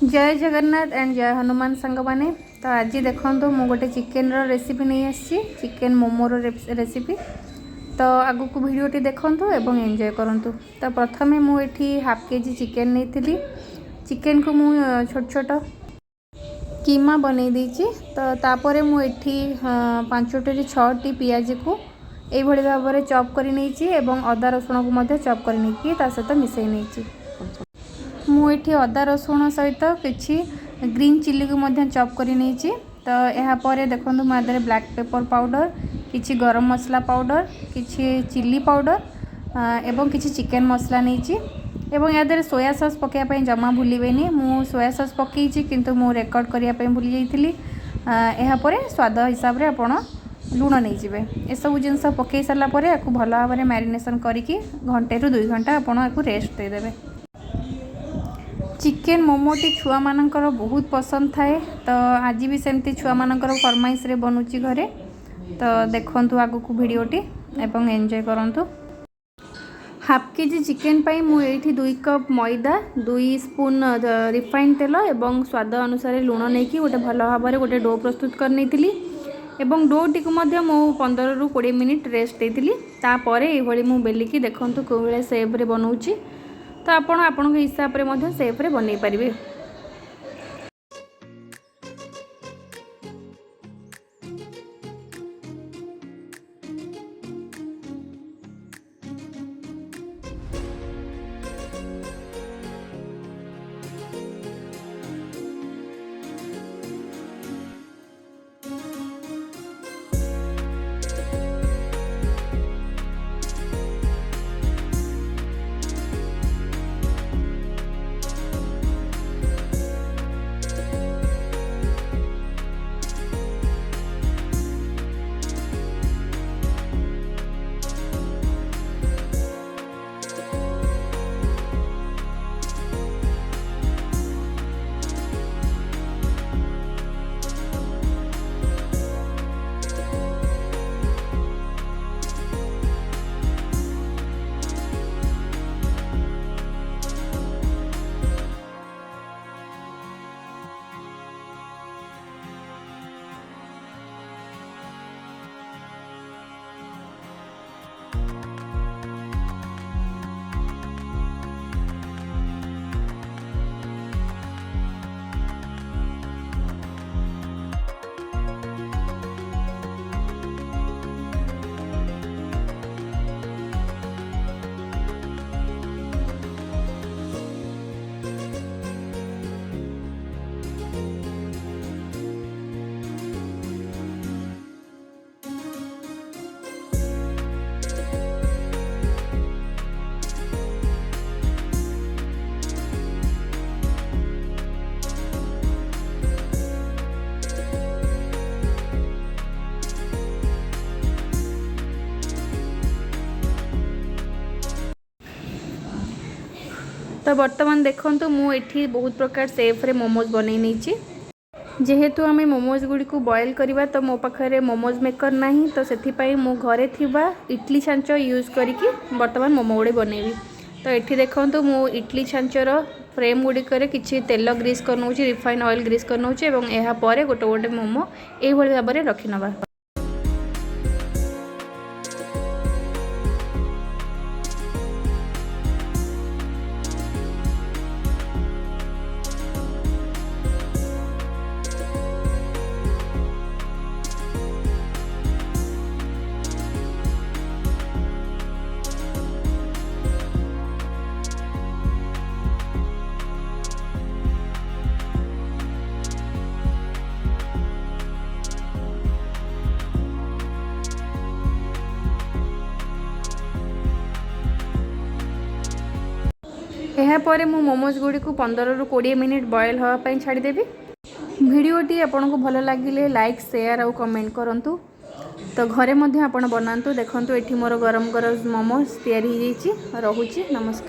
जय जगन्नाथ एंड जय हनुमान सांग मैंने तो आज देखो मु गोटे चिकेन रेसिपी नहीं आसी चिकेन मोमोर रेसिपी तो आगु को भिडटी देखु एवं एंजॉय करूँ। तो प्रथमे मुझे हाफ केजी चिकेन नहीं चिकेन को मु छोट छोट कीमा बनई देछि। तो तापर मुझे 5टी 6टी पियाज को यही भाव में चॉप कर अदा रसुण को चॉप कर सहित मिसई नहीं। मुझे अदा रसुण सहित किसी ग्रीन चिल्ली को चॉप कर नहीं। तो यहाँ देखो मुझे ब्लैक पेपर पाउडर किसी गरम मसला पाउडर किसी चिल्ली पाउडर एवं किसी चिकेन मसला नहीं एवं या सोया सॉस पकाइवाई जमा भूलेनि मु सोया सॉस पकई किंतु मु रेकर्ड करने भूली जाइली। यापर स्वाद हिसाब से आपण लुण नहीं ये सब जिनस पकई सारापर या भल भाव में मैरिनेशन करके घंटे रु 2 घंटा आपको रेस्ट देदेवे। चिकेन मोमोटी छुआ मानकर बहुत पसंद थाए तो आज भी सेमती छुआ मानकर फरमाइश रे बनूची घरे। तो देखंतु आगु को वीडियोटी एवं एंजॉय करंतु। हाफ केजी चिकेन पाई मु एठी 2 कप मैदा 2 स्पून रिफाइंड तेल एवं स्वाद अनुसार लुण नहीं कि गोटे भल भाव में गोटे डो प्रस्तुत कर नहीं एवं डोटी को मध्य मु 15 रु 20 मिनिट रेस्ट देती। तापर ये मु बेलिकी देखंतु को भाई सेप रे बनाऊची। तो आपण हिसाब से सेफ रे बन पारे। तो बर्तमान देखंतु मु एठी बहुत प्रकार सेफ रे मोमोज बनई नहीं। जेहेतु आम मोमोज गुड़ी को बॉयल करवा तो मो पाखे मोमोज मेकर नहीं तो से मु घरे थिबा इडली छांच यूज करके बर्तमान मोमो गुड़ी बनैबी। तो ये देखो मु इडली छांचर फ्रेम गुड़िक किसी तेल ग्रीस कर नौ रिफाइन ऑयल ग्रीस कर नौ या गोटे गोटे मोमो यही भाव में रखी नवा। यापर मु मोमोज गुड़ी को 15 रु 20 मिनिट बॉयल हाँपाई छाड़देवी। भिडटी आपको भल लगे लाइक शेयर और कमेंट करूँ। तो घरे मध्य आपण बनातु देखंतु एठी मोर गरम गरम मोमोज तैयारी हो जाइए। रोची नमस्कार।